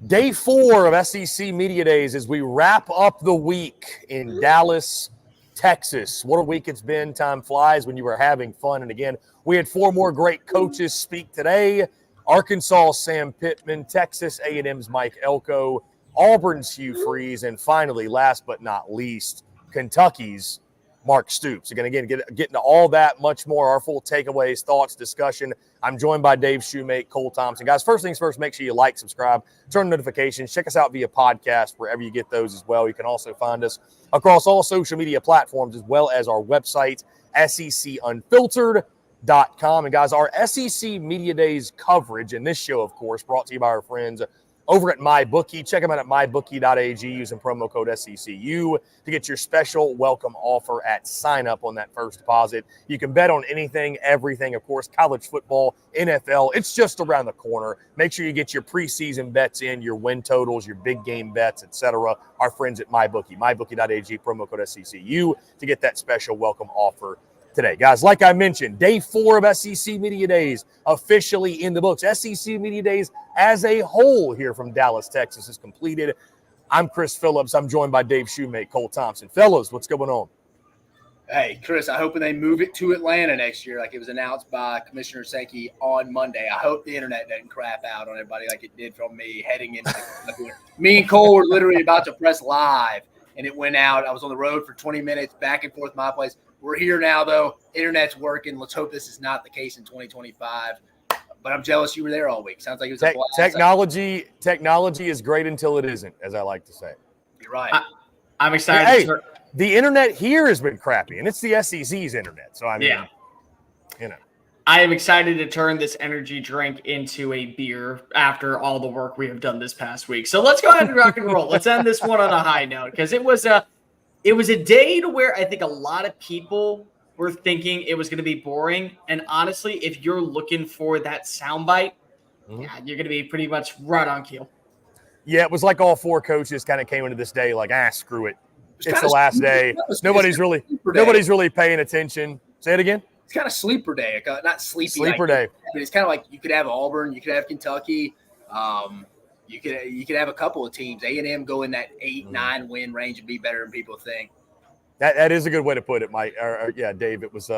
Day 4 of SEC Media Days as we wrap up the week in Dallas, Texas. What a week it's been. Time flies when you were having fun. And again, we had 4 more great coaches speak today. Arkansas' Sam Pittman, Texas A&M's Mike Elko, Auburn's Hugh Freeze, and finally, last but not least, Kentucky's Mark Stoops. Again, get into all that, much more, our full takeaways, thoughts, discussion. I'm joined by Dave Shumate, Cole Thompson. Guys, first things first, make sure you like, subscribe, turn notifications. Check us out via podcast wherever you get those as well. You can also find us across all social media platforms as well as our website, SECUnfiltered.com. And guys, our SEC Media Days coverage and this show, of course, brought to you by our friends over at MyBookie. Check them out at mybookie.ag using promo code SECU to get your special welcome offer at sign up on that first deposit. You can bet on anything, everything, of course, college football, NFL. It's just around the corner. Make sure you get your preseason bets in, your win totals, your big game bets, etc. Our friends at MyBookie, mybookie.ag, promo code SECU to get that special welcome offer today. Guys, like I mentioned, day 4 of SEC Media Days officially in the books. SEC Media Days as a whole here from Dallas, Texas is completed. I'm Chris Phillips. I'm joined by Dave Shumate, Cole Thompson. Fellas, what's going on? Hey, Chris, I hope when they move it to Atlanta next year, like it was announced by Commissioner SECU on Monday, I hope the internet doesn't crap out on everybody like it did from me heading into me and Cole were literally about to press live, and it went out. I was on the road for 20 minutes, back and forth my place. We're here now, though. Internet's working. Let's hope this is not the case in 2025. But I'm jealous you were there all week. Sounds like it was a blast. Technology is great until it isn't, as I like to say. You're right. I'm excited. Hey, the internet here has been crappy, and it's the SEC's internet. So, I mean, you know. I am excited to turn this energy drink into a beer after all the work we have done this past week. So let's go ahead and rock and roll. Let's end this one on a high note because it was a day to where I think a lot of people were thinking it was going to be boring. And honestly, if you're looking for that soundbite, you're going to be pretty much right on keel. Yeah, it was like all 4 coaches kind of came into this day like, screw it. It's the last day. Nobody's really paying attention. Say it again. It's kind of sleeper day. Not sleepy. Sleeper day. But it's kind of like you could have Auburn. You could have Kentucky. You could have a couple of teams. A&M go in that 8-9 win range and be better than people think. That is a good way to put it, Mike. Yeah, Dave. It was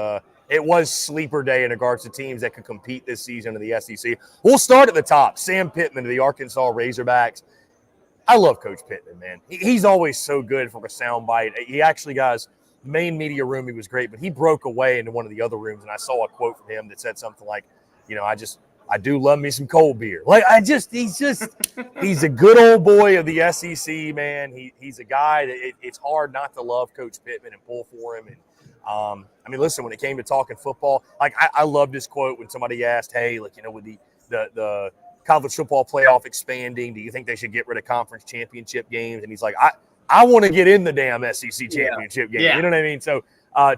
sleeper day in regards to teams that could compete this season in the SEC. We'll start at the top. Sam Pittman of the Arkansas Razorbacks. I love Coach Pittman, man. He's always so good for a soundbite. He actually, guys, main media room, he was great, but he broke away into one of the other rooms, and I saw a quote from him that said something like, I do love me some cold beer. He's a good old boy of the SEC, man. He's a guy that it's hard not to love Coach Pittman and pull for him. And listen, when it came to talking football, I loved his quote when somebody asked, hey, with the college football playoff expanding, do you think they should get rid of conference championship games? And he's like, I want to get in the damn SEC championship game. Yeah. You know what I mean? So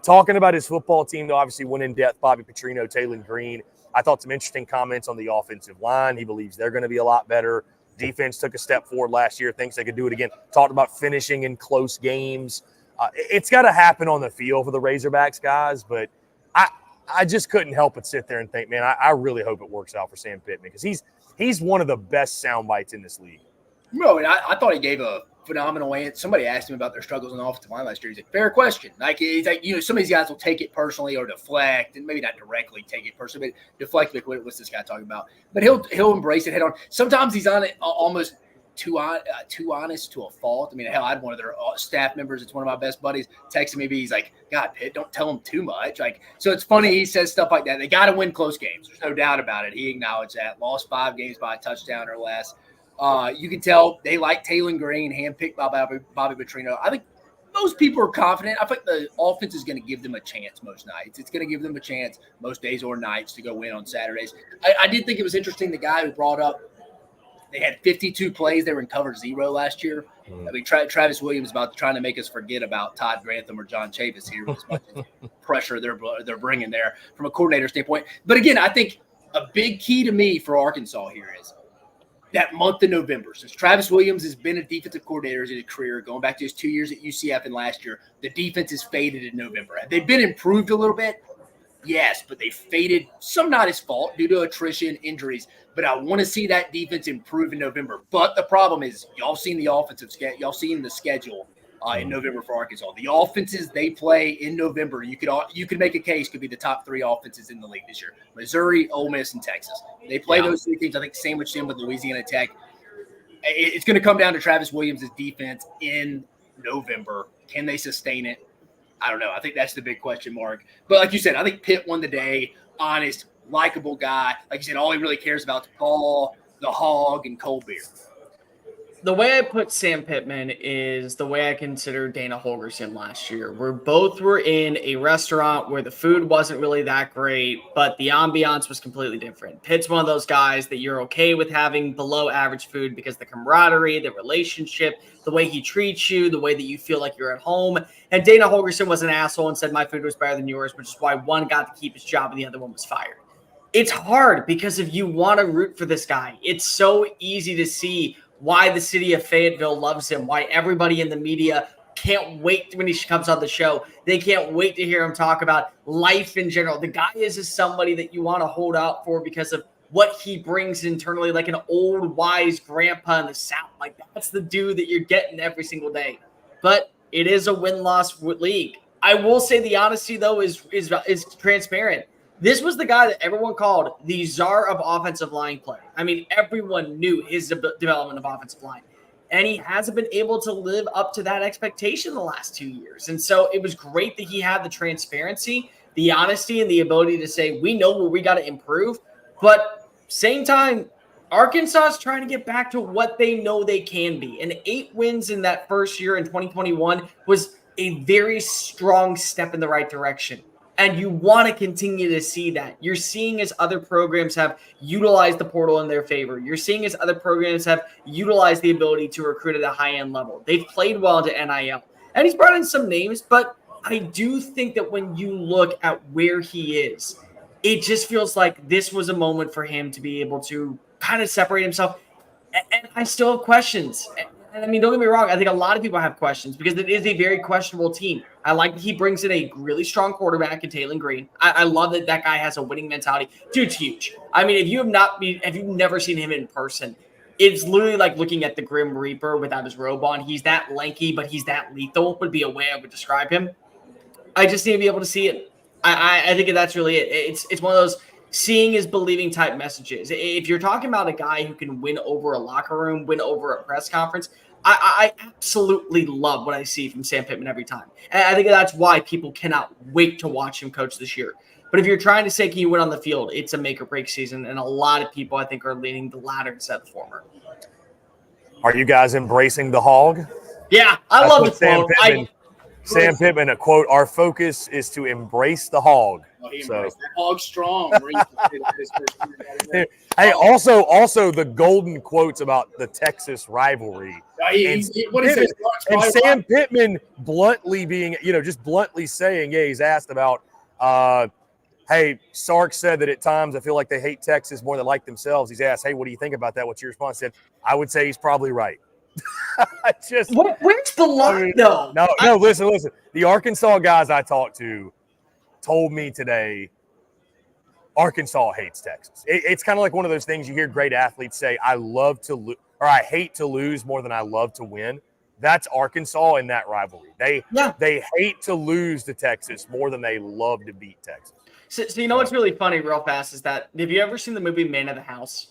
talking about his football team, though, obviously went in depth. Bobby Petrino, Taylor Green. I thought some interesting comments on the offensive line. He believes they're going to be a lot better. Defense took a step forward last year. Thinks they could do it again. Talked about finishing in close games. It's got to happen on the field for the Razorbacks, guys. But I just couldn't help but sit there and think, man, I really hope it works out for Sam Pittman because he's one of the best sound bites in this league. No, and I thought he gave a phenomenal answer. Somebody asked him about their struggles on the offensive line last year. He's like, fair question. He's like, some of these guys will take it personally or deflect, and maybe not directly take it personally, but deflect. Like, what's this guy talking about? But he'll embrace it head on. Sometimes he's on it almost too honest to a fault. I mean, hell, I had one of their staff members. It's one of my best buddies. Texting me, he's like, God, Pitt, don't tell him too much. So it's funny. He says stuff like that. They got to win close games. There's no doubt about it. He acknowledged that. Lost 5 games by a touchdown or less. You can tell they like Taylor Green, handpicked by Bobby Petrino. I think most people are confident. I think the offense is going to give them a chance most nights. It's going to give them a chance most days or nights to go win on Saturdays. I did think it was interesting, the guy who brought up they had 52 plays. They were in cover 0 last year. I mean, Travis Williams about trying to make us forget about Todd Grantham or John Chavis here as much as pressure they're bringing there from a coordinator standpoint. But again, I think a big key to me for Arkansas here is that month of November. Since Travis Williams has been a defensive coordinator in his career, going back to his 2 years at UCF and last year, the defense has faded in November. They've been improved a little bit. Yes, but they faded. Some not his fault due to attrition, injuries. But I want to see that defense improve in November. But the problem is, y'all seen the offensive schedule. Y'all seen the schedule in November for Arkansas. The offenses they play in November, you could make a case could be the top 3 offenses in the league this year: Missouri, Ole Miss, and Texas. They play those 3 teams. I think sandwiched in with Louisiana Tech. It's going to come down to Travis Williams' defense in November. Can they sustain it? I don't know. I think that's the big question mark. But like you said, I think Pitt won the day. Honest, likable guy. Like you said, all he really cares about is the ball, the hog, and cold beer. The way I put Sam Pittman is the way I consider Dana Holgorsen last year, where both were in a restaurant where the food wasn't really that great, but the ambiance was completely different. Pitt's one of those guys that you're okay with having below average food because the camaraderie, the relationship, the way he treats you, the way that you feel like you're at home. And Dana Holgorsen was an asshole and said my food was better than yours, which is why one got to keep his job and the other one was fired. It's hard because if you want to root for this guy, it's so easy to see why the city of Fayetteville loves him, why everybody in the media can't wait when he comes on the show. They can't wait to hear him talk about life in general. The guy is somebody that you want to hold out for because of what he brings internally, like an old, wise grandpa in the South. Like, that's the dude that you're getting every single day. But it is a win-loss league. I will say the honesty, though, is transparent. This was the guy that everyone called the czar of offensive line play. I mean, everyone knew his development of offensive line. And he hasn't been able to live up to that expectation the last 2 years. And so it was great that he had the transparency, the honesty, and the ability to say, we know where we got to improve. But same time, Arkansas is trying to get back to what they know they can be. And 8 wins in that first year in 2021 was a very strong step in the right direction. And you want to continue to see that. You're seeing as other programs have utilized the portal in their favor. You're seeing as other programs have utilized the ability to recruit at a high-end level. They've played well into NIL. And he's brought in some names, but I do think that when you look at where he is, it just feels like this was a moment for him to be able to kind of separate himself. And I still have questions. And I mean, don't get me wrong. I think a lot of people have questions because it is a very questionable team. I like that he brings in a really strong quarterback in Taylor Green. I love that guy has a winning mentality. Dude's huge. I mean, if you've never seen him in person, it's literally like looking at the Grim Reaper without his robe on. He's that lanky, but he's that lethal would be a way I would describe him. I just need to be able to see it. I think that's really it. It's one of those seeing is believing type messages. If you're talking about a guy who can win over a locker room, win over a press conference, I absolutely love what I see from Sam Pittman every time. And I think that's why people cannot wait to watch him coach this year. But if you're trying to say, can you win on the field, it's a make or break season. And a lot of people, I think, are leaning the latter instead of the former. Are you guys embracing the hog? Yeah, I love the quote. Sam Pittman, a quote, our focus is to embrace the hog. So that hog strong. Hey, also the golden quotes about the Texas rivalry. And Sam Pittman bluntly being, just bluntly saying, he's asked about, hey, Sark said that at times I feel like they hate Texas more than like themselves. He's asked, hey, what do you think about that? What's your response? He said, I would say he's probably right. Where's the line, though? No, listen. The Arkansas guys I talked to told me today Arkansas hates Texas. It's kind of like one of those things you hear great athletes say, I love to lose, or I hate to lose more than I love to win. That's Arkansas in that rivalry. They hate to lose to Texas more than they love to beat Texas. So you know what's really funny real fast is that, have you ever seen the movie Man of the House?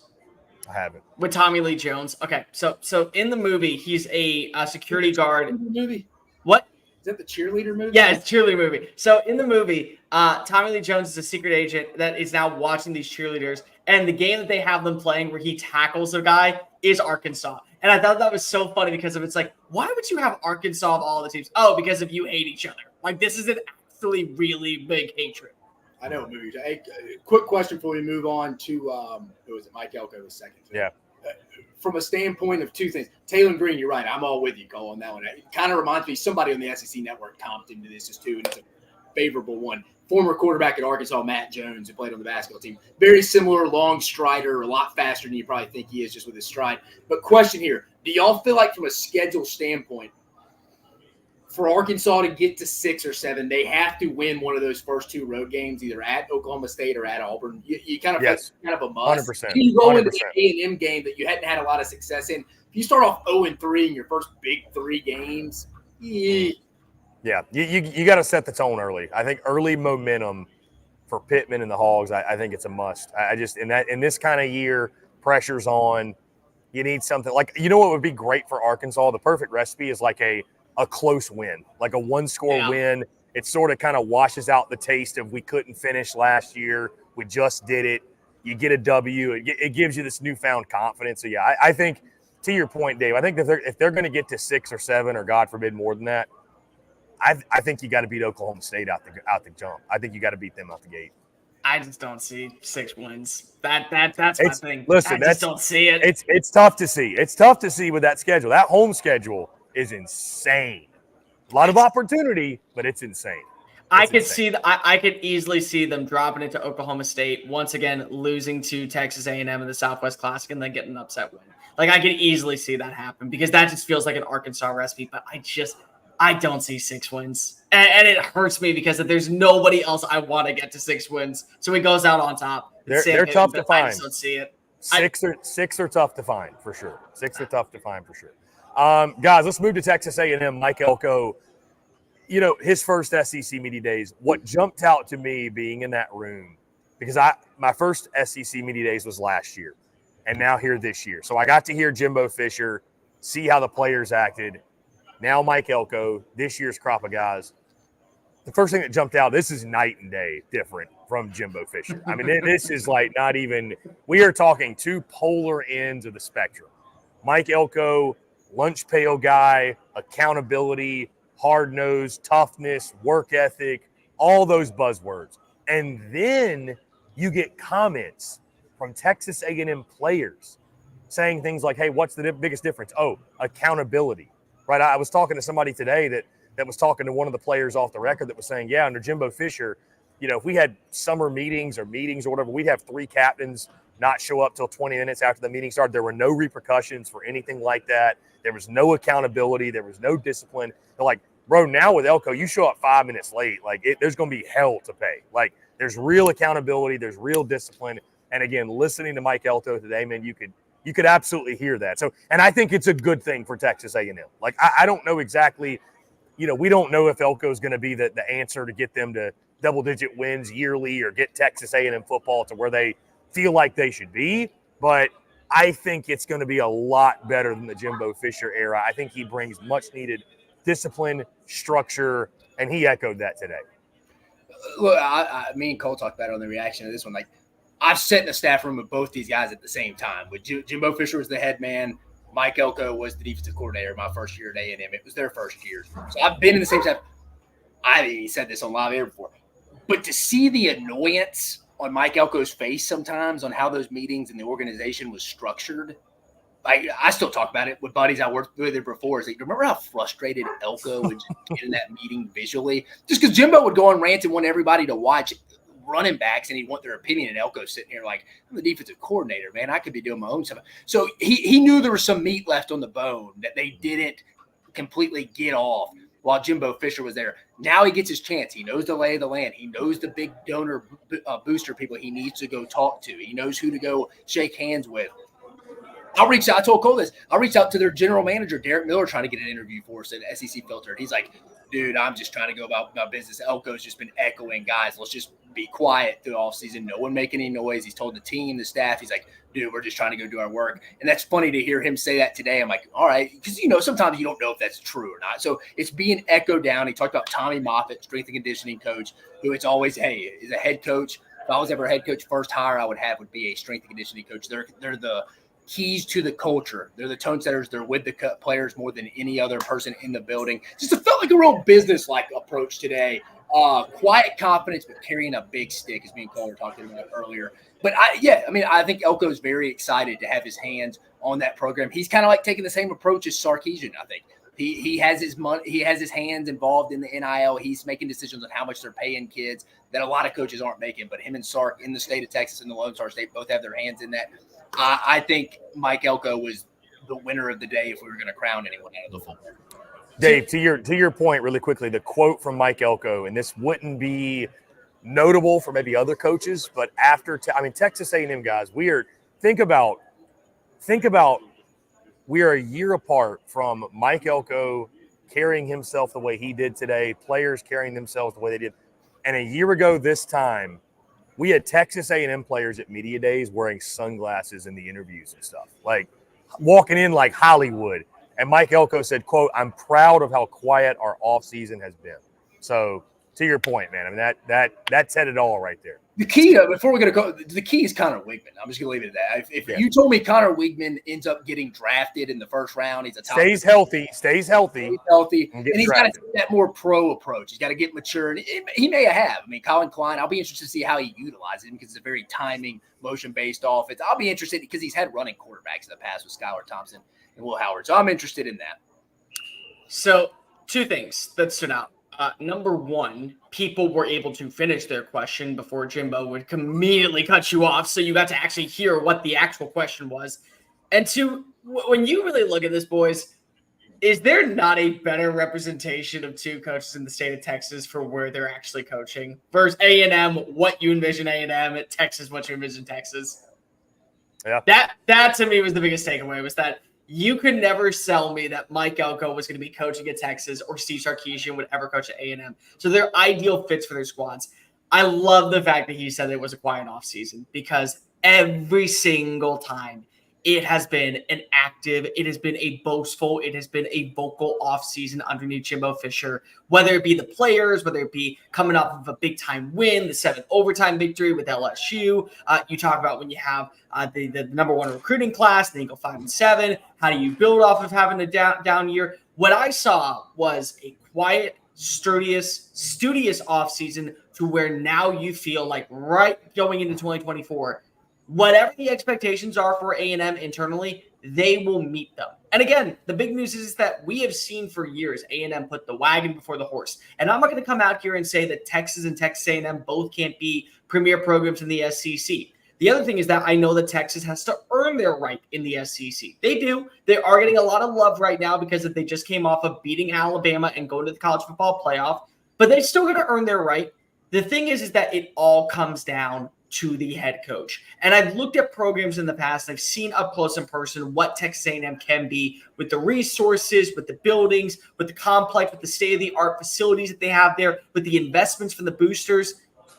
I haven't. With Tommy Lee Jones. Okay, so in the movie, he's a security guard. Movie. What? Is that the cheerleader movie? Yeah, it's a cheerleader movie. So in the movie, Tommy Lee Jones is a secret agent that is now watching these cheerleaders. And the game that they have them playing where he tackles a guy is Arkansas. And I thought that was so funny because it's like, why would you have Arkansas of all the teams? Oh, because if you hate each other. Like, this is an actually really big hatred. I know what movie. Hey, quick question before we move on to who was it? Mike Elko was second. Yeah. From a standpoint of two things, Taylor Green, you're right. I'm all with you, Cole, on that one. It kind of reminds me somebody on the SEC network comped into this just too, and it's a favorable one. Former quarterback at Arkansas, Matt Jones, who played on the basketball team. Very similar, long strider, a lot faster than you probably think he is just with his stride. But question here, do y'all feel like from a schedule standpoint, for Arkansas to get to 6 or 7, they have to win one of those first 2 road games, either at Oklahoma State or at Auburn. You kind of yes, kind of a must. 100%. And you go 100%. into the A&M game that you hadn't had a lot of success in. If you start off 0-3 in your first big 3 games, yeah, you got to set the tone early. I think early momentum for Pittman and the Hogs, I think it's a must. I just in this kind of year, pressure's on. You need something like, you know what would be great for Arkansas? The perfect recipe is like a close win, like a 1-score win. It sort of kind of washes out the taste of we couldn't finish last year. We just did it. You get a W. It gives you this newfound confidence. So, yeah, I think, to your point, Dave, I think if they're going to get to 6 or 7 or, God forbid, more than that, I think you got to beat Oklahoma State out the jump. I think you got to beat them out the gate. I just don't see 6 wins. That's my thing. Listen, I just don't see it. It's tough to see. It's tough to see with that schedule. That home schedule is insane. A lot of opportunity, but it's insane. I could easily see them dropping into Oklahoma State once again, losing to Texas A&M in the Southwest Classic, and then getting an upset win. Like, I could easily see that happen because that just feels like an Arkansas recipe. But I don't see 6 wins, and it hurts me because there's nobody else I want to get to 6 wins. So he goes out on top. They're tough to find. I just don't see it. 6 are tough to find for sure. 6 are tough to find for sure. Guys, let's move to Texas A&M. Mike Elko, his first SEC media days. What jumped out to me being in that room, because my first SEC media days was last year, and now here this year. So I got to hear Jimbo Fisher, see how the players acted. Now Mike Elko, this year's crop of guys. The first thing that jumped out, this is night and day different from Jimbo Fisher. I mean, this is like not even – we are talking 2 polar ends of the spectrum. Mike Elko, lunch pail guy, accountability, hard-nosed, toughness, work ethic, all those buzzwords. And then you get comments from Texas A&M players saying things like, hey, what's the biggest difference? Oh, accountability. Right, I was talking to somebody today that was talking to one of the players off the record that was saying, yeah, under Jimbo Fisher, if we had summer meetings or whatever, we'd have 3 captains not show up till 20 minutes after the meeting started. There were no repercussions for anything like that. There was no accountability. There was no discipline. They're like, bro, now with Elko, you show up 5 minutes late. Like, there's going to be hell to pay. Like, there's real accountability. There's real discipline. And again, listening to Mike Elko today, man, you could absolutely hear that. So, and I think it's a good thing for Texas A&M. Like, I don't know exactly, we don't know if Elko is going to be the answer to get them to double-digit wins yearly or get Texas A&M football to where they feel like they should be. But I think it's going to be a lot better than the Jimbo Fisher era. I think he brings much-needed discipline, structure, and he echoed that today. Look, me and Cole talked about it on the reaction to this one. Like, I've sat in the staff room with both these guys at the same time. With Jimbo Fisher was the head man. Mike Elko was the defensive coordinator my first year at A&M. It was their first year. So I've been in the same staff. I said this on live air before. But to see the annoyance on Mike Elko's face sometimes on how those meetings and the organization was structured, I still talk about it with buddies I worked with before. Is like, remember how frustrated Elko would get in that meeting visually? Just because Jimbo would go on rant and want everybody to watch running backs and he'd want their opinion, and Elko's sitting here like, I'm the defensive coordinator, man. I could be doing my own stuff. So he knew there was some meat left on the bone that they didn't completely get off while Jimbo Fisher was there. Now he gets his chance. He knows the lay of the land. He knows the big donor booster people he needs to go talk to. He knows who to go shake hands with. I told Cole this. I'll reach out to their general manager, Derek Miller, trying to get an interview for us at SEC Filtered. He's like, dude, I'm just trying to go about my business. Elko's just been echoing, guys, let's just be quiet through the offseason. No one make any noise. He's told the team, the staff, he's like, dude, we're just trying to go do our work. And that's funny to hear him say that today. I'm like, all right, because, sometimes you don't know if that's true or not. So it's being echoed down. He talked about Tommy Moffitt, strength and conditioning coach, who it's always, hey, is a head coach. If I was ever a head coach, first hire I would have would be a strength and conditioning coach. They're the keys to the culture. They're the tone setters. They're with the players more than any other person in the building. Just it felt like a real business-like approach today. Quiet confidence, but carrying a big stick, as me and Cole were talking about earlier. But I think Elko's very excited to have his hands on that program. He's kind of like taking the same approach as Sarkisian, I think. He has his money, he has his hands involved in the NIL. He's making decisions on how much they're paying kids that a lot of coaches aren't making. But him and Sark in the state of Texas and the Lone Star State both have their hands in that. I think Mike Elko was the winner of the day if we were going to crown anyone out of the football. Dave, to your point really quickly, the quote from Mike Elko, and this wouldn't be notable for maybe other coaches, but after Texas A&M guys, think about we are a year apart from Mike Elko carrying himself the way he did today, players carrying themselves the way they did. And a year ago this time, we had Texas A&M players at media days wearing sunglasses in the interviews and stuff, like walking in like Hollywood. And Mike Elko said, quote, "I'm proud of how quiet our offseason has been." So to your point, man, I mean, that said it all right there. The key, before we're going to go, the key is Connor Wigman. I'm just going to leave it at that. If you told me Connor Wigman ends up getting drafted in the first round, he's a top stays healthy, and he's got to take that more pro approach. He's got to get mature, and he may have. I mean, Colin Klein, I'll be interested to see how he utilizes him because it's a very timing, motion-based offense. I'll be interested because he's had running quarterbacks in the past with Skylar Thompson and Will Howard, so I'm interested in that. So, two things that stood out. Number one, people were able to finish their question before Jimbo would immediately cut you off, so you got to actually hear what the actual question was. And two, when you really look at this, boys, is there not a better representation of two coaches in the state of Texas for where they're actually coaching versus A&M, what you envision A&M, at Texas, what you envision Texas? Yeah. That to me was the biggest takeaway, was that you could never sell me that Mike Elko was going to be coaching at Texas or Steve Sarkisian would ever coach at A&M. So they're ideal fits for their squads. I love the fact that he said it was a quiet offseason because every single time it has been an active, it has been a boastful, it has been a vocal offseason underneath Jimbo Fisher, whether it be the players, whether it be coming off of a big-time win, the 7th overtime victory with LSU. You talk about when you have the number one recruiting class, then you go 5-7. How do you build off of having a down year? What I saw was a quiet, studious offseason to where now you feel like right going into 2024, whatever the expectations are for A&M internally, they will meet them. And again, the big news is that we have seen for years A&M put the wagon before the horse. And I'm not going to come out here and say that Texas and Texas A&M both can't be premier programs in the SEC. The other thing is that I know that Texas has to earn their right in the SEC. They do. They are getting a lot of love right now because they just came off of beating Alabama and going to the college football playoff. But they're still going to earn their right. The thing is that it all comes down to the head coach. And I've looked at programs in the past. I've seen up close in person what Texas A&M can be with the resources, with the buildings, with the complex, with the state-of-the-art facilities that they have there, with the investments from the boosters.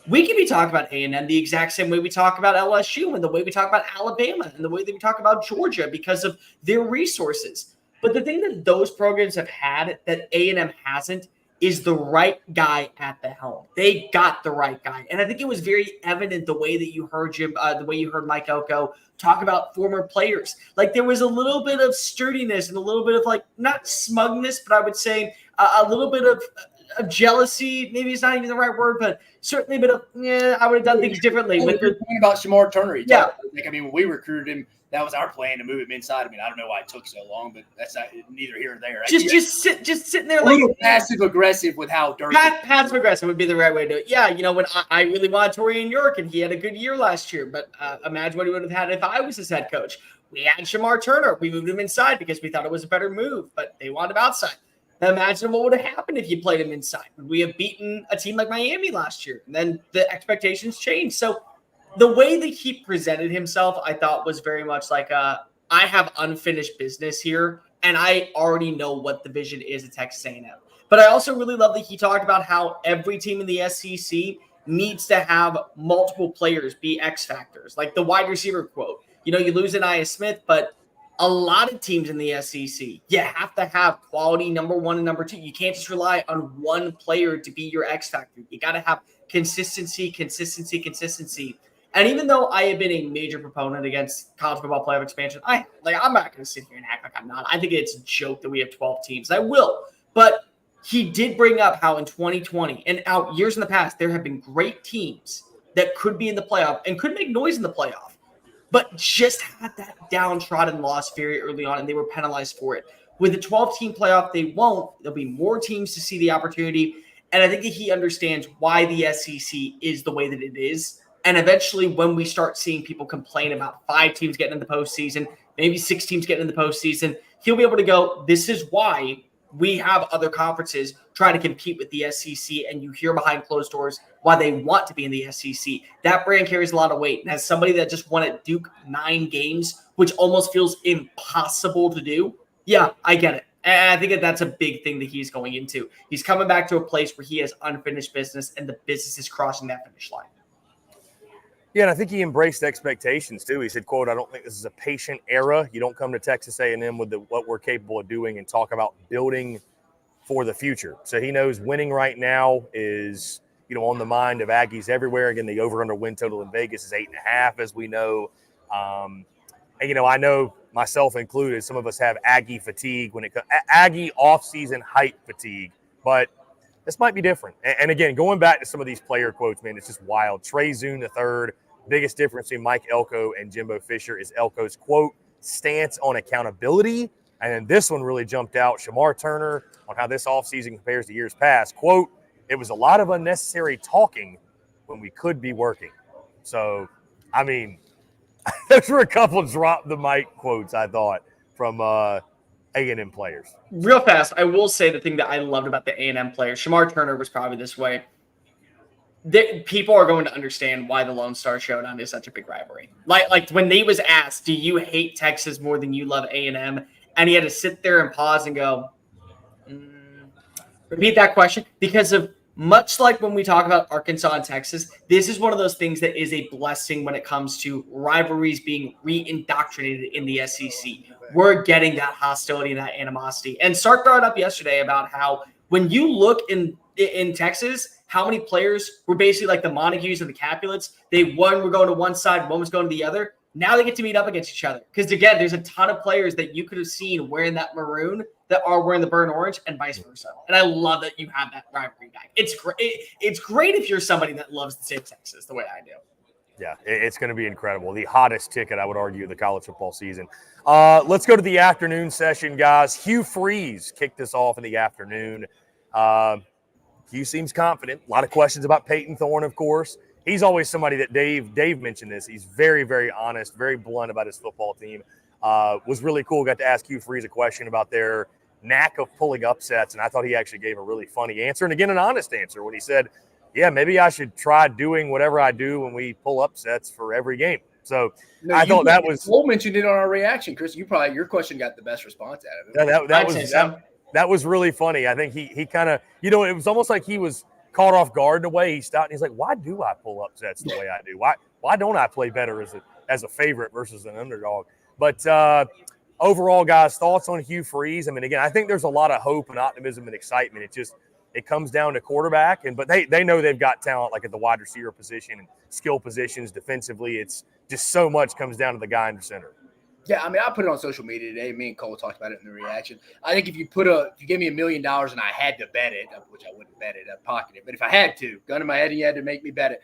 We can be talking about A&M the exact same way we talk about LSU and the way we talk about Alabama and the way that we talk about Georgia because of their resources. But the thing that those programs have had that A&M hasn't is the right guy at the helm. They got the right guy. And I think it was very evident the way that you heard the way you heard Mike Elko talk about former players. Like there was a little bit of sturdiness and a little bit of like, not smugness, but I would say a little bit of jealousy. Maybe it's not even the right word, but certainly a bit of, I would have done things differently. With the point about Shamar Turner. Yeah. When we recruited him, that was our plan to move him inside. I mean, I don't know why it took so long, but that's neither here nor there. Just sitting there a like little passive aggressive with how dirty. Passive aggressive would be the right way to do it. Yeah, when I really wanted Torian York and he had a good year last year, but imagine what he would have had if I was his head coach. We had Shamar Turner. We moved him inside because we thought it was a better move, but they wanted him outside. Now imagine what would have happened if you played him inside. Would we have beaten a team like Miami last year? And then the expectations changed. So the way that he presented himself, I thought was very much like I have unfinished business here, and I already know what the vision is at Texas A&M. But I also really love that he talked about how every team in the SEC needs to have multiple players be X factors, like the wide receiver quote. You lose Anaya Smith, but a lot of teams in the SEC, you have to have quality number one and number two. You can't just rely on one player to be your X factor. You got to have consistency. And even though I have been a major proponent against college football playoff expansion, I'm not going to sit here and act like I'm not. I think it's a joke that we have 12 teams. I will. But he did bring up how in 2020 and out years in the past, there have been great teams that could be in the playoff and could make noise in the playoff, but just had that downtrodden loss very early on, and they were penalized for it. With the 12-team playoff, they won't. There'll be more teams to see the opportunity. And I think that he understands why the SEC is the way that it is. And eventually, when we start seeing people complain about 5 teams getting in the postseason, maybe 6 teams getting in the postseason, he'll be able to go, this is why we have other conferences trying to compete with the SEC, and you hear behind closed doors why they want to be in the SEC. That brand carries a lot of weight. And as somebody that just won at Duke 9 games, which almost feels impossible to do, yeah, I get it. And I think that that's a big thing that he's going into. He's coming back to a place where he has unfinished business, and the business is crossing that finish line. Yeah, and I think he embraced expectations too. He said, quote, "I don't think this is a patient era. You don't come to Texas A&M with what we're capable of doing and talk about building for the future." So he knows winning right now is, on the mind of Aggies everywhere. Again, the over-under win total in Vegas is 8.5, as we know. And, I know myself included, some of us have Aggie fatigue when it comes Aggie offseason hype fatigue, but this might be different. And again, going back to some of these player quotes, man, it's just wild. Trey Zune III, biggest difference between Mike Elko and Jimbo Fisher is Elko's, quote, stance on accountability. And then this one really jumped out. Shamar Turner on how this offseason compares to years past. Quote, "It was a lot of unnecessary talking when we could be working." So, I mean, those were a couple drop the mic quotes, I thought, from A&M players. Real fast, I will say the thing that I loved about the A&M players, Shamar Turner was probably this way. People are going to understand why the Lone Star Showdown is such a big rivalry. Like when he was asked, "Do you hate Texas more than you love A&M?" And he had to sit there and pause and go, repeat that question, because of much like when we talk about Arkansas and Texas, this is one of those things that is a blessing when it comes to rivalries being re-indoctrinated in the SEC. We're getting that hostility and that animosity. And Sark brought up yesterday about how when you look in Texas, how many players were basically like the Montagues and the Capulets. One were going to one side, one was going to the other. Now they get to meet up against each other. Because again, there's a ton of players that you could have seen wearing that maroon that are wearing the burnt orange and vice versa. And I love that you have that rivalry back. It's great. It's great if you're somebody that loves the state of Texas the way I do. Yeah, it's going to be incredible. The hottest ticket, I would argue, of the college football season. Let's go to the afternoon session, guys. Hugh Freeze kicked us off in the afternoon. Hugh seems confident. A lot of questions about Peyton Thorne, of course. He's always somebody that Dave mentioned this. He's very, very honest, very blunt about his football team. Was really cool. Got to ask Hugh Freeze a question about their knack of pulling upsets, and I thought he actually gave a really funny answer, and again, an honest answer when he said, "Yeah, maybe I should try doing whatever I do when we pull upsets for every game." So I thought that was. Cole mentioned it on our reaction, Chris. Your question got the best response out of it. That was really funny. I think he kind of, it was almost like he was caught off guard in a way. He stopped and he's like, "Why do I pull upsets the way I do? Why don't I play better as a favorite versus an underdog?" But overall, guys, thoughts on Hugh Freeze? I mean, again, I think there's a lot of hope and optimism and excitement. It comes down to quarterback, but they know they've got talent like at the wide receiver position and skill positions defensively. It's just so much comes down to the guy in the center. Yeah, I mean, I put it on social media today. Me and Cole talked about it in the reaction. I think if you gave me $1 million and I had to bet it, which I wouldn't bet it, I'd pocket it. But if I had to, gun in my head, and you had to make me bet it,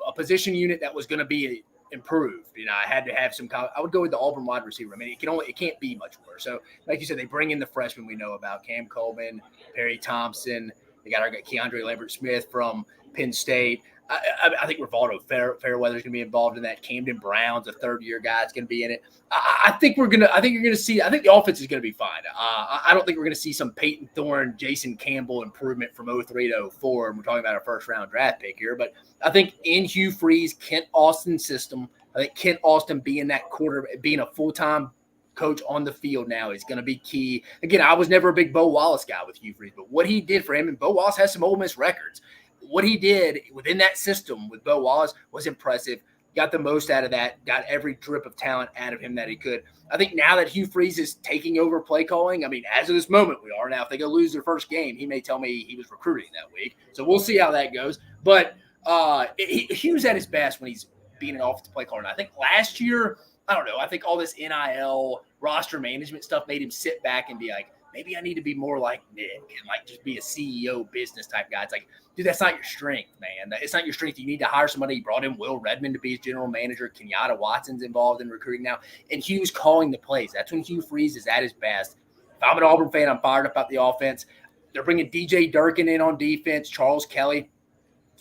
a position unit that was going to be improved. I had to have some. I would go with the Auburn wide receiver. I mean, it can't be much worse. So, like you said, they bring in the freshmen we know about: Cam Coleman, Perry Thompson. They got Keandre Lambert-Smith from Penn State. I think Rivaldo Fairweather's going to be involved in that. Camden Brown's a third-year guy that's going to be in it. I think you're going to see. I think the offense is going to be fine. I don't think we're going to see some Peyton Thorne, Jason Campbell improvement from 03 to 04. And we're talking about a first-round draft pick here, but I think in Hugh Freeze, Kent Austin's system, I think Kent Austin being a full-time coach on the field now is going to be key. Again, I was never a big Bo Wallace guy with Hugh Freeze, but what he did for him, and Bo Wallace has some Ole Miss records. What he did within that system with Bo Wallace was impressive. Got the most out of that, got every drip of talent out of him that he could. I think now that Hugh Freeze is taking over play calling, I mean, as of this moment, we are now. If they go lose their first game, he may tell me he was recruiting that week. So we'll see how that goes. But Hugh's at his best when he's being an offensive play caller. And I think last year, I don't know, I think all this NIL roster management stuff made him sit back and be like, maybe I need to be more like Nick and like just be a CEO business type guy. It's like, dude, that's not your strength, man. It's not your strength. You need to hire somebody. He brought in Will Redmond to be his general manager. Kenyatta Watson's involved in recruiting now. And Hugh's calling the plays. That's when Hugh Freeze is at his best. If I'm an Auburn fan, I'm fired up about the offense. They're bringing DJ Durkin in on defense, Charles Kelly.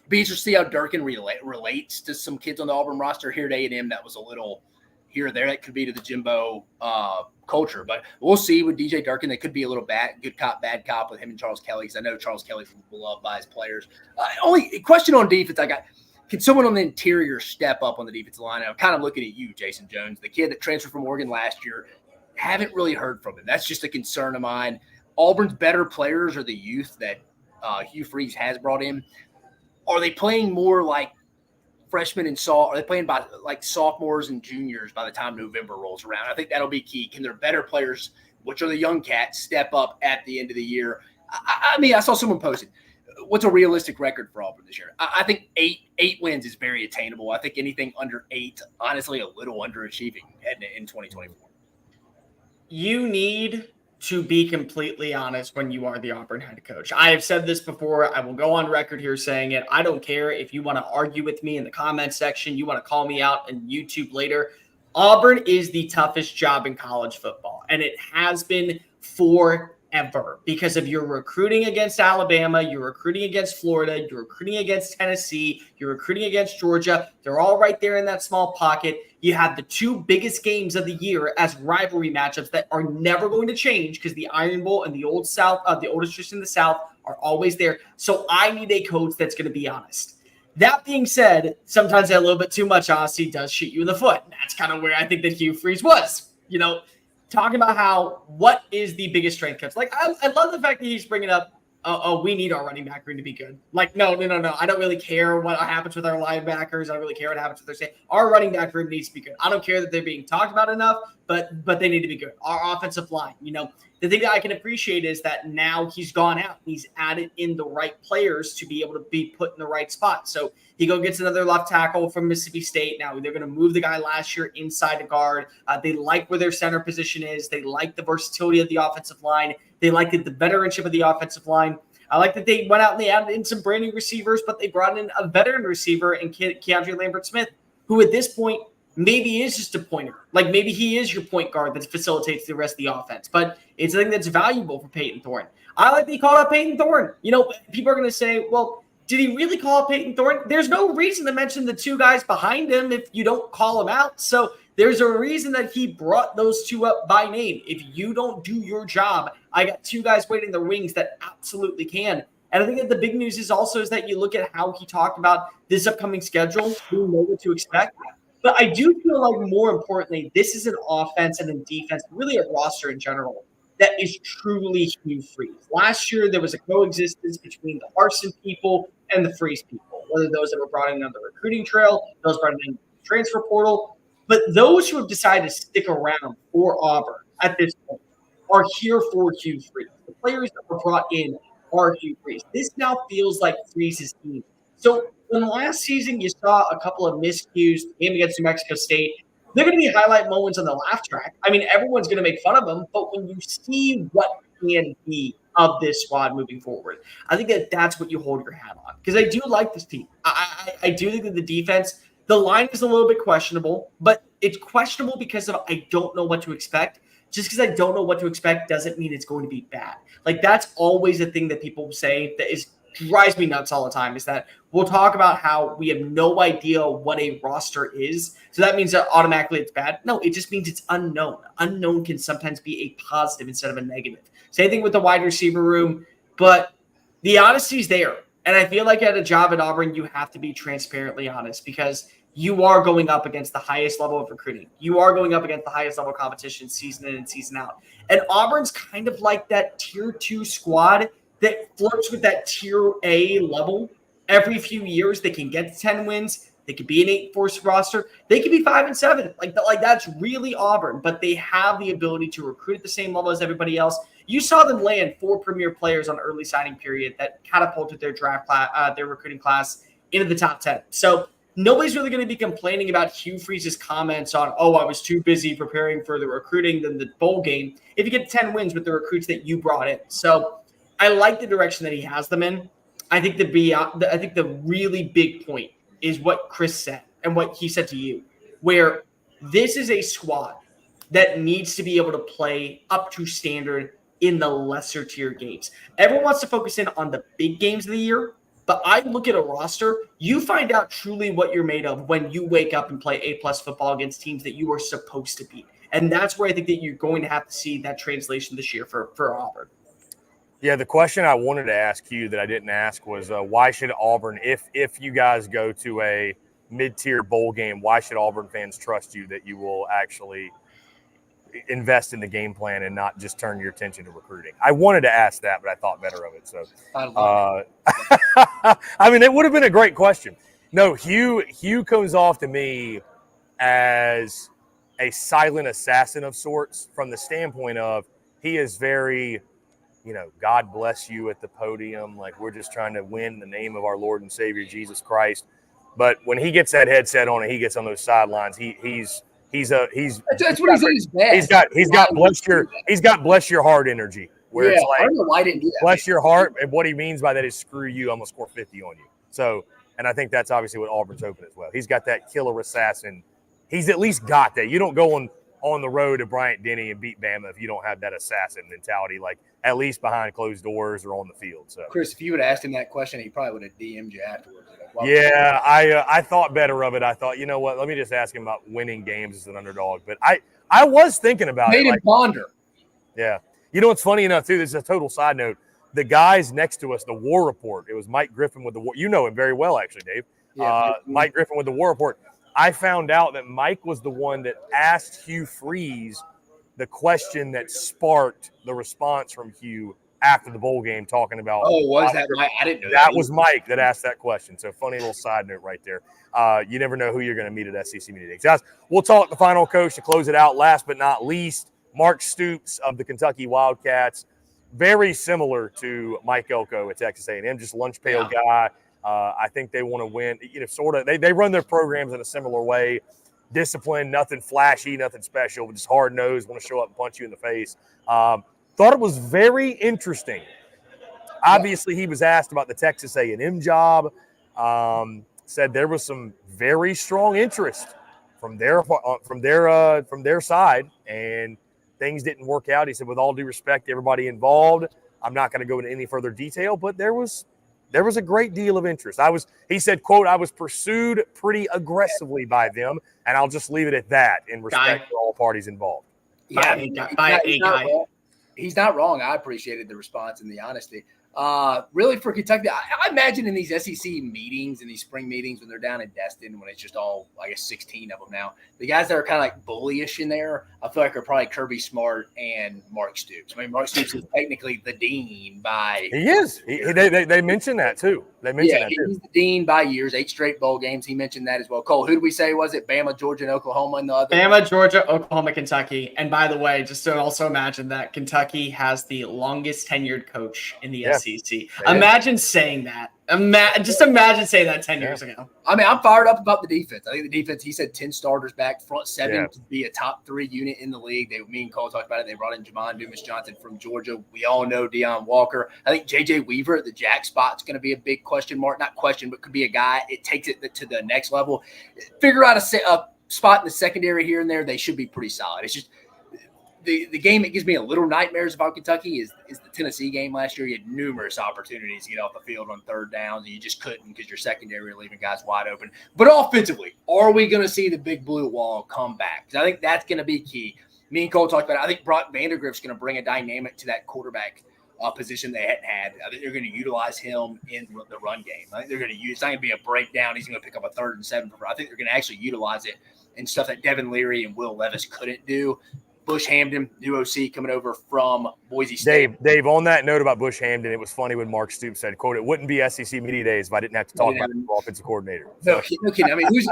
Be interested to see how Durkin relates to some kids on the Auburn roster here at A&M. That was a little – here or there. That could be to the Jimbo culture, but we'll see with DJ Durkin. They could be a little good cop, bad cop with him and Charles Kelly, because I know Charles Kelly's beloved by his players. Only question on defense I got. Can someone on the interior step up on the defensive line? I'm kind of looking at you, Jason Jones, the kid that transferred from Oregon last year. Haven't really heard from him. That's just a concern of mine. Auburn's better players are the youth that Hugh Freeze has brought in. Are they playing more like freshmen and are they playing by like sophomores and juniors by the time November rolls around? I think that'll be key. Can their better players, which are the young cats, step up at the end of the year? I mean, I saw someone posted, what's a realistic record for Auburn this year? I think eight wins is very attainable. I think anything under 8, honestly, a little underachieving in 2024. You need to be completely honest when you are the Auburn head coach. I have said this before. I will go on record here saying it. I don't care if you want to argue with me in the comment section. You want to call me out on YouTube later. Auburn is the toughest job in college football, and it has been forever because of your recruiting against Alabama, you're recruiting against Florida, you're recruiting against Tennessee, you're recruiting against Georgia. They're all right there in that small pocket. You have the 2 biggest games of the year as rivalry matchups that are never going to change because the Iron Bowl and the Old South, the oldest tradition in the South, are always there. So I need a coach that's going to be honest. That being said, sometimes a little bit too much honesty does shoot you in the foot. That's kind of where I think that Hugh Freeze was. Talking about what is the biggest strength coach. Like, I love the fact that he's bringing up, we need our running back room to be good. Like, no. I don't really care what happens with our linebackers. I don't really care what happens with their safety. Our running back room needs to be good. I don't care that they're being talked about enough, but they need to be good. Our offensive line, the thing that I can appreciate is that now he's gone out and he's added in the right players to be able to be put in the right spot. So he gets another left tackle from Mississippi State. Now they're going to move the guy last year inside the guard. They like where their center position is. They like the versatility of the offensive line. They like the veteranship of the offensive line. I like that they went out and they added in some brand new receivers, but they brought in a veteran receiver in Keandre Lambert-Smith, who at this point maybe is just a pointer. Like maybe he is your point guard that facilitates the rest of the offense. But it's a thing that's valuable for Peyton Thorne. I like that he called out Peyton Thorne. People are going to say, well, did he really call out Peyton Thorne? There's no reason to mention the 2 guys behind him if you don't call them out. So there's a reason that he brought those 2 up by name. If you don't do your job, I got 2 guys waiting in the wings that absolutely can. And I think that the big news is that you look at how he talked about this upcoming schedule, you know what to expect. But I do feel like more importantly, this is an offense and a defense, really a roster in general, that is truly Hugh Freeze. Last year, there was a coexistence between the Harsin people and the Freeze people, whether those that were brought in on the recruiting trail, those brought in the transfer portal. But those who have decided to stick around for Auburn at this point are here for Hugh Freeze. The players that were brought in are Hugh Freeze. This now feels like Freeze's team. So when last season you saw a couple of miscues, game against New Mexico State, they're going to be highlight moments on the laugh track. I mean, everyone's going to make fun of them, but when you see what can be of this squad moving forward, I think that's what you hold your hat on. Because I do like this team. I do think that the defense, the line is a little bit questionable, but it's questionable because of I don't know what to expect. Just because I don't know what to expect doesn't mean it's going to be bad. Like, that's always a thing that people say that drives me nuts all the time, is that we'll talk about how we have no idea what a roster is. So that means that automatically it's bad. No, it just means it's unknown. Unknown can sometimes be a positive instead of a negative. Same thing with the wide receiver room, but the honesty is there. And I feel like at a job at Auburn, you have to be transparently honest because you are going up against the highest level of recruiting. You are going up against the highest level of competition season in and season out. And Auburn's kind of like that tier 2 squad that flirts with that tier A level. Every few years, they can get 10 wins. They could be an 8-force roster. They could be 5-7. Like that's really Auburn, but they have the ability to recruit at the same level as everybody else. You saw them land 4 premier players on early signing period that catapulted their draft class, their recruiting class into the top 10. So nobody's really going to be complaining about Hugh Freeze's comments on, I was too busy preparing for the recruiting than the bowl game, if you get 10 wins with the recruits that you brought in. So I like the direction that he has them in. I think the really big point is what Chris said and what he said to you, where this is a squad that needs to be able to play up to standard in the lesser tier games. Everyone wants to focus in on the big games of the year, But I look at a roster, you find out truly what you're made of when you wake up and play A+ football against teams that you are supposed to beat. And that's where I think that you're going to have to see that translation this year for Auburn. Yeah, the question I wanted to ask you that I didn't ask was why should Auburn, if you guys go to a mid-tier bowl game, why should Auburn fans trust you that you will actually invest in the game plan and not just turn your attention to recruiting? I wanted to ask that, but I thought better of it. So, I mean, it would have been a great question. No, Hugh comes off to me as a silent assassin of sorts, from the standpoint of he is very, God bless you at the podium. Like, we're just trying to win in the name of our Lord and Savior, Jesus Christ. But when he gets that headset on and he gets on those sidelines, he's that's what he's best. He's got bless your heart energy, where it's like, I don't know why I didn't do that. Bless your heart, and what he means by that is screw you, I'm gonna score 50 on you. So, and I think that's obviously what Auburn's hoping as well. He's got that killer assassin. He's at least got that. You don't go on the road to Bryant-Denny and beat Bama if you don't have that assassin mentality, like at least behind closed doors or on the field. So, Chris, if you would have asked him that question, he probably would have DM'd you afterwards. Yeah, I thought better of it. I thought, you know what, let me just ask him about winning games as an underdog. But I was thinking about it. Made him ponder. Yeah. You know what's funny enough, too, this is a total side note. The guys next to us, the War Report, it was Mike Griffin with the War. You know him very well, actually, Dave. Yeah, Mike Griffin with the War Report. I found out that Mike was the one that asked Hugh Freeze the question that sparked the response from Hugh after the bowl game, talking about. Oh, was that Mike? I didn't know that. That was Mike that asked that question. So funny little side note right there. You never know who you're going to meet at SEC Media Days. Guys, we'll talk the final coach to close it out. Last but not least, Mark Stoops of the Kentucky Wildcats. Very similar to Mike Elko at Texas A&M, just lunch pail guy. I think they want to win. Sort of. They run their programs in a similar way. Discipline, nothing flashy, nothing special, just hard nosed, want to show up and punch you in the face. Thought it was very interesting. Obviously, he was asked about the Texas A&M job. Said there was some very strong interest from their side, and things didn't work out. He said, with all due respect to everybody involved, I'm not going to go into any further detail, but there was a great deal of interest. He said, quote, I was pursued pretty aggressively by them, and I'll just leave it at that in respect for all parties involved. Yeah, he's not wrong. I appreciated the response and the honesty. Really, for Kentucky, I imagine in these SEC meetings and these spring meetings when they're down in Destin, when it's just all, I guess, 16 of them now, the guys that are kind of like bullyish in there, I feel like are probably Kirby Smart and Mark Stoops. I mean, Mark Stoops is technically the dean by. He is. They mentioned that too. He's the dean by years, 8 straight bowl games. He mentioned that as well. Cole, who did we say was it? Bama, Georgia, and Oklahoma, and the other. Bama, Georgia, Oklahoma, Kentucky. And by the way, just to also imagine that Kentucky has the longest tenured coach in the SEC. Imagine saying that. Just imagine saying that 10 years ago. I mean, I'm fired up about the defense. I think the defense, he said 10 starters back, front 7 to be a top 3 unit in the league. Me and Cole talked about it. They brought in Jamon Dumas-Johnson from Georgia. We all know Deion Walker. I think J.J. Weaver at the jack spot's going to be a big question mark. Not question, but could be a guy. It takes it to the next level. Figure out a spot in the secondary here and there. They should be pretty solid. It's just the game that gives me a little nightmares about Kentucky is the Tennessee game last year. You had numerous opportunities to get off the field on third downs, and you just couldn't because your secondary were leaving guys wide open. But offensively, are we going to see the big blue wall come back? Because I think that's going to be key. Me and Cole talked about it. I think Brock Vandagriff's going to bring a dynamic to that quarterback position they hadn't had. I think they're going to utilize him in the run game. I think they're going to use – it's not going to be a breakdown. He's going to pick up a 3rd and 7. I think they're going to actually utilize it in stuff that Devin Leary and Will Levis couldn't do. Bush Hamden, new OC coming over from Boise State. Dave, on that note about Bush Hamden, it was funny when Mark Stoops said, quote, it wouldn't be SEC Media Days if I didn't have to talk about the offensive coordinator. No kidding. I mean, who's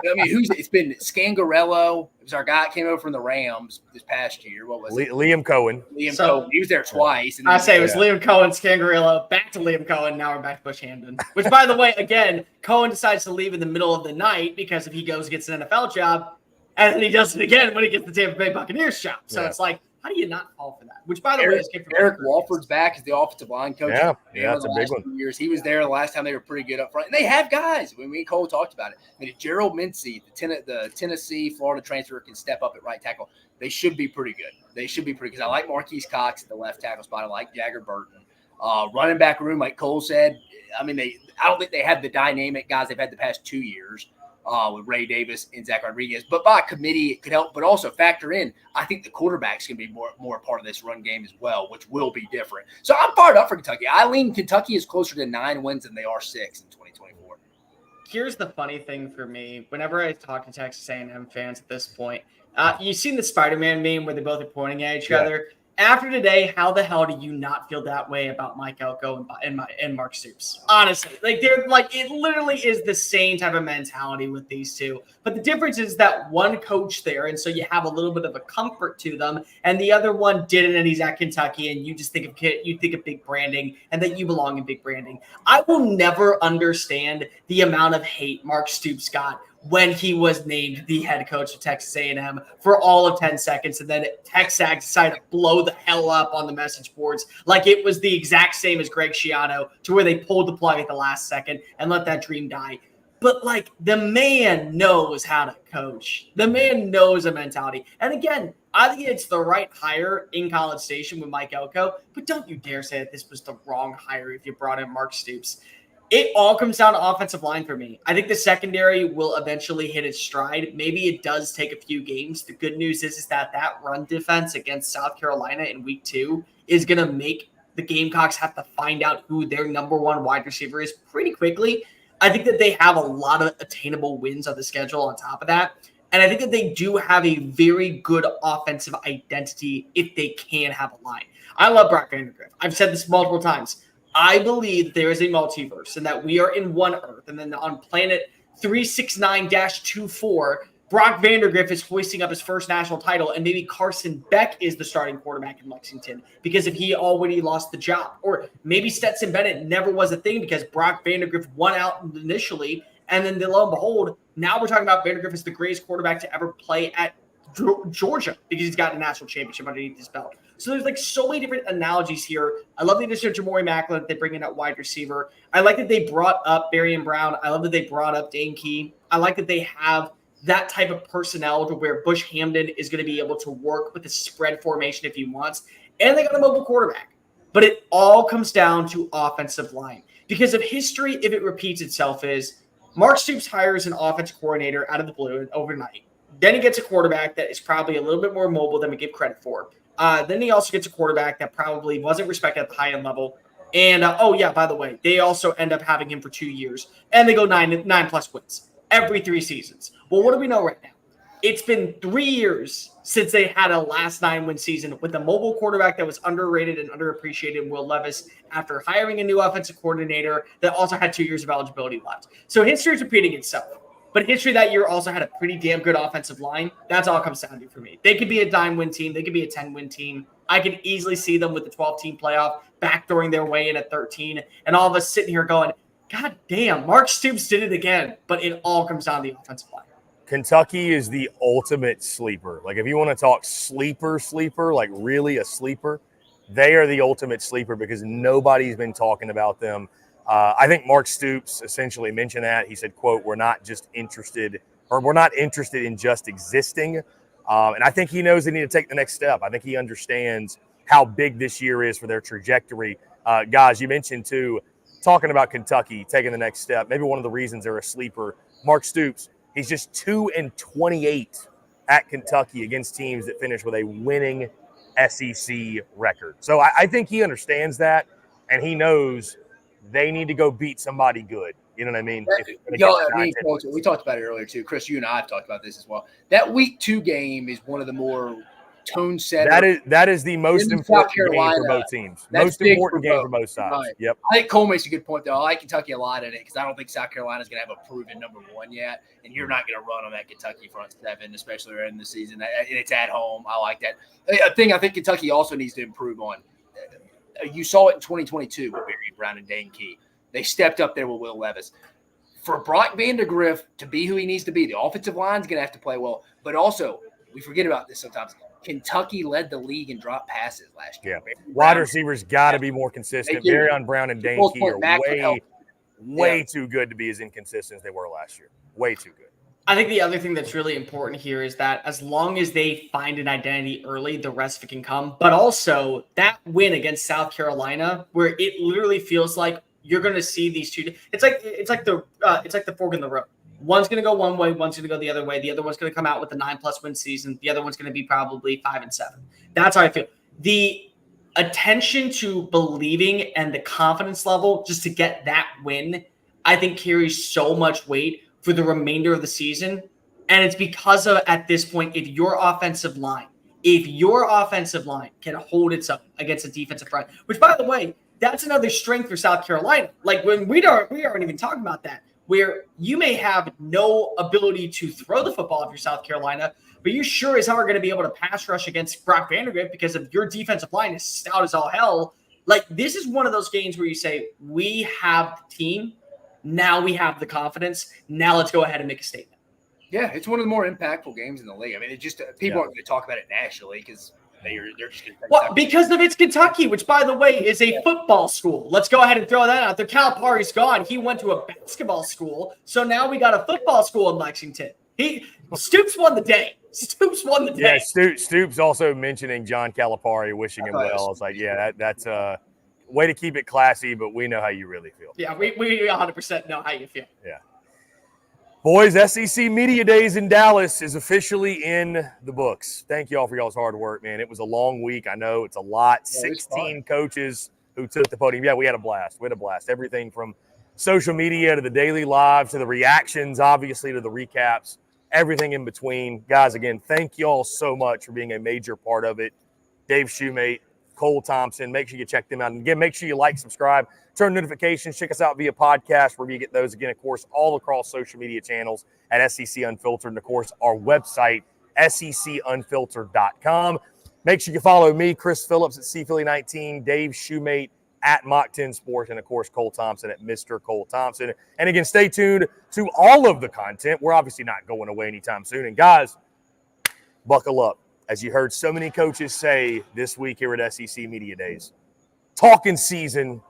it's been Scangarello. It was our guy that came over from the Rams this past year. What was it? Liam Cohen. Cohen. He was there twice. And I say it was Liam Cohen, Scangarello, back to Liam Cohen. Now we're back to Bush Hamden. Which, by the way, again, Cohen decides to leave in the middle of the night because if he goes and gets an NFL job, and then he does it again when he gets the Tampa Bay Buccaneers job. So it's like, how do you not fall for that? Which, by the way, is good for Eric Walford's back as the offensive line coach. Yeah, that's a big one. Years. He was there the last time they were pretty good up front. And they have guys. When me and Cole talked about it. I mean, if Gerald Mincey, the Tennessee, Florida transfer, can step up at right tackle, they should be pretty good. They should be pretty good. Because I like Marquise Cox at the left tackle spot. I like Jagger Burton. Running back room, like Cole said, I mean, I don't think they have the dynamic guys they've had the past 2 years with Ray Davis and Zach Rodriguez. But by committee, it could help. But also factor in, I think the quarterbacks can be more a part of this run game as well, which will be different. So I'm fired up for Kentucky. I lean Kentucky is closer to 9 wins than they are 6 in 2024. Here's the funny thing for me. Whenever I talk to Texas A&M fans at this point, you've seen the Spider-Man meme where they both are pointing at each other. After today, how the hell do you not feel that way about Mike Elko and Mark Stoops? Honestly, they're it literally is the same type of mentality with these two. But the difference is that one coach there, and so you have a little bit of a comfort to them, and the other one didn't, and he's at Kentucky, and you just think of big branding, and that you belong in big branding. I will never understand the amount of hate Mark Stoops got when he was named the head coach of Texas A&M for all of 10 seconds, and then Texas decided to blow the hell up on the message boards like it was the exact same as Greg Schiano, to where they pulled the plug at the last second and let that dream die. But the man knows how to coach. The man knows a mentality. And again, I think it's the right hire in College Station with Mike Elko, but don't you dare say that this was the wrong hire if you brought in Mark Stoops. It all comes down to offensive line for me. I think the secondary will eventually hit its stride. Maybe it does take a few games. The good news is that run defense against South Carolina in week 2 is going to make the Gamecocks have to find out who their number 1 wide receiver is pretty quickly. I think that they have a lot of attainable wins on the schedule on top of that. And I think that they do have a very good offensive identity if they can have a line. I love Brock Vandagriff. I've said this multiple times. I believe there is a multiverse and that we are in one Earth. And then on planet 369-24, Brock Vandagriff is hoisting up his first national title, and maybe Carson Beck is the starting quarterback in Lexington because if he already lost the job. Or maybe Stetson Bennett never was a thing because Brock Vandagriff won out initially, and then lo and behold, now we're talking about Vandagriff as the greatest quarterback to ever play at Georgia because he's got a national championship underneath his belt. So there's so many different analogies here. I love the addition of Jamori Macklin that they bring in at wide receiver. I like that they brought up Barian Brown. I love that they brought up Dane Key. I like that they have that type of personnel to where Bush Hamden is going to be able to work with the spread formation if he wants. And they got a mobile quarterback. But it all comes down to offensive line. Because of history, if it repeats itself, is Mark Stoops hires an offensive coordinator out of the blue overnight. Then he gets a quarterback that is probably a little bit more mobile than we give credit for. Then he also gets a quarterback that probably wasn't respected at the high-end level. And, by the way, they also end up having him for 2 years. And they go 9+ wins every 3 seasons. Well, what do we know right now? It's been 3 years since they had a last 9-win season with a mobile quarterback that was underrated and underappreciated, Will Levis, after hiring a new offensive coordinator that also had 2 years of eligibility left. So history is repeating itself. But history that year also had a pretty damn good offensive line. That's all it comes down to for me. They could be a 9-win team. They could be a 10-win team. I could easily see them with the 12-team playoff backdooring their way in at 13. And all of us sitting here going, God damn, Mark Stoops did it again. But it all comes down to the offensive line. Kentucky is the ultimate sleeper. If you want to talk sleeper, really a sleeper, they are the ultimate sleeper because nobody's been talking about them. I think Mark Stoops essentially mentioned that. He said, quote, we're not interested in just existing. And I think he knows they need to take the next step. I think he understands how big this year is for their trajectory. Guys, you mentioned too, talking about Kentucky taking the next step. Maybe one of the reasons they're a sleeper. Mark Stoops, he's just 2-28 at Kentucky against teams that finish with a winning SEC record. So I think he understands that, and he knows they need to go beat somebody good. You know what I mean? We talked about it earlier too. Chris, you and I have talked about this as well. That week 2 game is one of the more tone setter. That is the most important game for both teams. Most important game for both sides. Right. Yep. I think Cole makes a good point though. I like Kentucky a lot in it because I don't think South Carolina is going to have a proven number 1 yet, and you're not going to run on that Kentucky front 7, especially early in the season. And it's at home. I like that. A thing I think Kentucky also needs to improve on. You saw it in 2022 with Barry Brown and Dane Key. They stepped up there with Will Levis. For Brock Vandagriff to be who he needs to be, the offensive line is going to have to play well. But also, we forget about this sometimes. Kentucky led the league in drop passes last year. Yeah. Wide receivers got to be more consistent. Barion Brown and Dane Key are way too good to be as inconsistent as they were last year. Way too good. I think the other thing that's really important here is that as long as they find an identity early, the rest of it can come. But also that win against South Carolina, where it literally feels like you're going to see these two. It's like the fork in the road. One's going to go one way, one's going to go the other way. The other one's going to come out with a 9+ win season. The other one's going to be probably 5-7. That's how I feel. The attention to believing and the confidence level just to get that win, I think carries so much weight for the remainder of the season. And it's because of, at this point, if your offensive line can hold its own against a defensive front, which, by the way, that's another strength for South Carolina. Like, when we aren't even talking about that, where you may have no ability to throw the football if you're South Carolina, but you sure as hell are going to be able to pass rush against Brock Vandergrift because of your defensive line is stout as all hell. Like, this is one of those games where you say, we have the team. Now we have the confidence. Now let's go ahead and make a statement. Yeah, it's one of the more impactful games in the league. I mean, it just people aren't going to talk about it nationally because they're just going to. Because of it's Kentucky, which, by the way, is a football school. Let's go ahead and throw that out there. Calipari's gone. He went to a basketball school, so now we got a football school in Lexington. Stoops won the day. Yeah, Stoops also mentioning John Calipari, wishing him well. I was like, yeah, that's way to keep it classy, but we know how you really feel. Yeah, we 100% know how you feel. Yeah. Boys, SEC Media Days in Dallas is officially in the books. Thank you all for y'all's hard work, man. It was a long week. I know it's a lot. Yeah, 16 coaches who took the podium. Yeah, we had a blast. Everything from social media to the daily live to the reactions, obviously, to the recaps, everything in between. Guys, again, thank you all so much for being a major part of it. Dave Shumate, Cole Thompson. Make sure you check them out. And again, make sure you like, subscribe, turn notifications. Check us out via podcast where you get those. Again, of course, all across social media channels at SEC Unfiltered. And, of course, our website, secunfiltered.com. Make sure you follow me, Chris Phillips at CPhilly19, Dave Shumate at Mach 10 Sports, and, of course, Cole Thompson at Mr. Cole Thompson. And, again, stay tuned to all of the content. We're obviously not going away anytime soon. And, guys, buckle up. As you heard so many coaches say this week here at SEC Media Days, talking season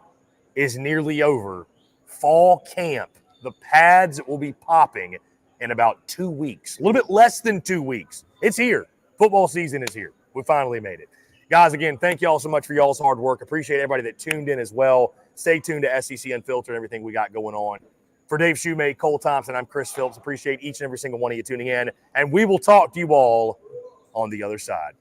is nearly over. Fall camp, the pads will be popping in about 2 weeks, a little bit less than 2 weeks. It's here. Football season is here. We finally made it. Guys, again, thank you all so much for y'all's hard work. Appreciate everybody that tuned in as well. Stay tuned to SEC Unfiltered and everything we got going on. For Dave Shumate, Cole Thompson, I'm Chris Phillips. Appreciate each and every single one of you tuning in, and we will talk to you all on the other side.